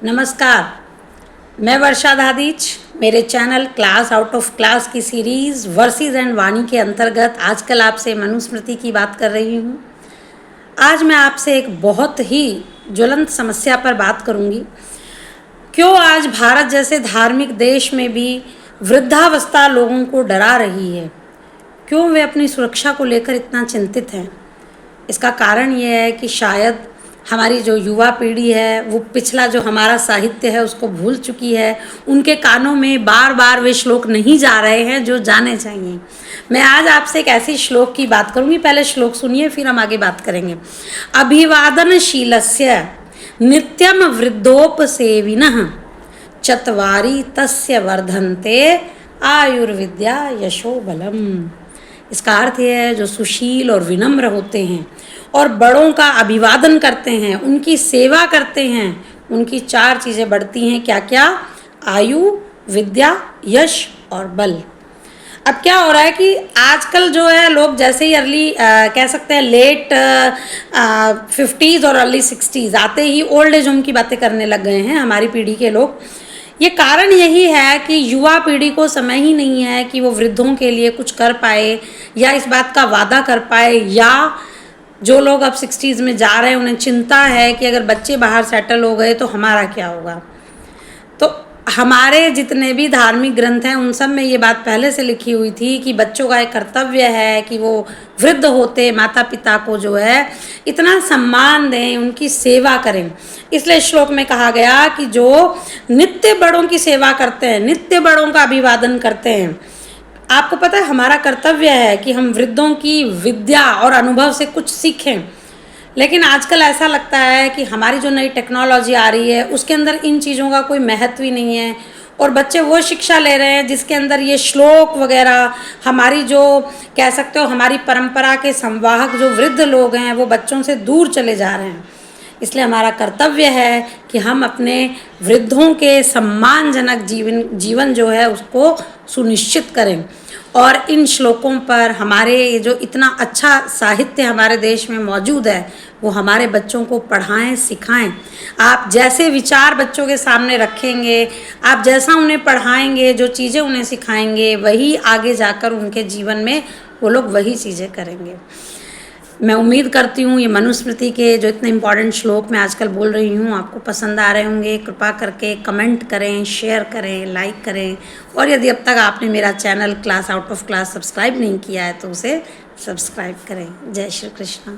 नमस्कार, मैं वर्षा दादीच। मेरे channel class out of class की सीरीज़ वर्सेस एंड वाणी के अंतर्गत आजकल आपसे मनुस्मृति की बात कर रही हूँ। आज मैं आपसे एक बहुत ही ज्वलंत समस्या पर बात करूँगी। क्यों आज भारत जैसे धार्मिक देश में भी वृद्धावस्था लोगों को डरा रही है? क्यों वे अपनी सुरक्षा को लेकर इतना चिंतित हैं? इसका कारण ये है कि शायद हमारी जो युवा पीढ़ी है वो पिछला जो हमारा साहित्य है उसको भूल चुकी है। उनके कानों में बार बार वे श्लोक नहीं जा रहे हैं जो जाने चाहिए। मैं आज आपसे एक ऐसी श्लोक की बात करूँगी। पहले श्लोक सुनिए, फिर हम आगे बात करेंगे। अभिवादनशीलस्य नित्यम वृद्धोपसेविनः चत्वारि तस्य वर्धन्ते आयुर्विद्या यशो बलम। इसका अर्थ यह है, जो सुशील और विनम्र होते हैं और बड़ों का अभिवादन करते हैं, उनकी सेवा करते हैं, उनकी 4 चीज़ें बढ़ती हैं। क्या क्या? आयु, विद्या, यश और बल। अब क्या हो रहा है कि आजकल जो है लोग जैसे ही अर्ली कह सकते हैं लेट 50s और अर्ली 60s आते ही ओल्ड एज होम की बातें करने लग गए हैं हमारी पीढ़ी के लोग। ये कारण यही है कि युवा पीढ़ी को समय ही नहीं है कि वो वृद्धों के लिए कुछ कर पाए या इस बात का वादा कर पाए, या जो लोग अब 60s में जा रहे हैं उन्हें चिंता है कि अगर बच्चे बाहर सेटल हो गए तो हमारा क्या होगा। तो हमारे जितने भी धार्मिक ग्रंथ हैं उन सब में ये बात पहले से लिखी हुई थी कि बच्चों का एक कर्तव्य है कि वो वृद्ध होते माता पिता को जो है इतना सम्मान दें, उनकी सेवा करें। इसलिए श्लोक में कहा गया कि जो नित्य बड़ों की सेवा करते हैं, नित्य बड़ों का अभिवादन करते हैं, आपको पता है हमारा कर्तव्य है कि हम वृद्धों की विद्या और अनुभव से कुछ सीखें। लेकिन आजकल ऐसा लगता है कि हमारी जो नई टेक्नोलॉजी आ रही है उसके अंदर इन चीज़ों का कोई महत्व ही नहीं है और बच्चे वो शिक्षा ले रहे हैं जिसके अंदर ये श्लोक वगैरह, हमारी जो कह सकते हो हमारी परंपरा के संवाहक जो वृद्ध लोग हैं वो बच्चों से दूर चले जा रहे हैं। इसलिए हमारा कर्तव्य है कि हम अपने वृद्धों के सम्मानजनक जीवन जो है उसको सुनिश्चित करें। और इन श्लोकों पर हमारे जो इतना अच्छा साहित्य हमारे देश में मौजूद है वो हमारे बच्चों को पढ़ाएं, सिखाएं। आप जैसे विचार बच्चों के सामने रखेंगे, आप जैसा उन्हें पढ़ाएंगे, जो चीज़ें उन्हें सिखाएंगे, वही आगे जाकर उनके जीवन में वो लोग वही चीज़ें करेंगे। मैं उम्मीद करती हूँ ये मनुस्मृति के जो इतने इम्पॉर्टेंट श्लोक मैं आजकल बोल रही हूँ आपको पसंद आ रहे होंगे। कृपा करके कमेंट करें, शेयर करें, लाइक करें, और यदि अब तक आपने मेरा channel class out of class subscribe नहीं किया है तो उसे सब्सक्राइब करें। जय श्री कृष्ण।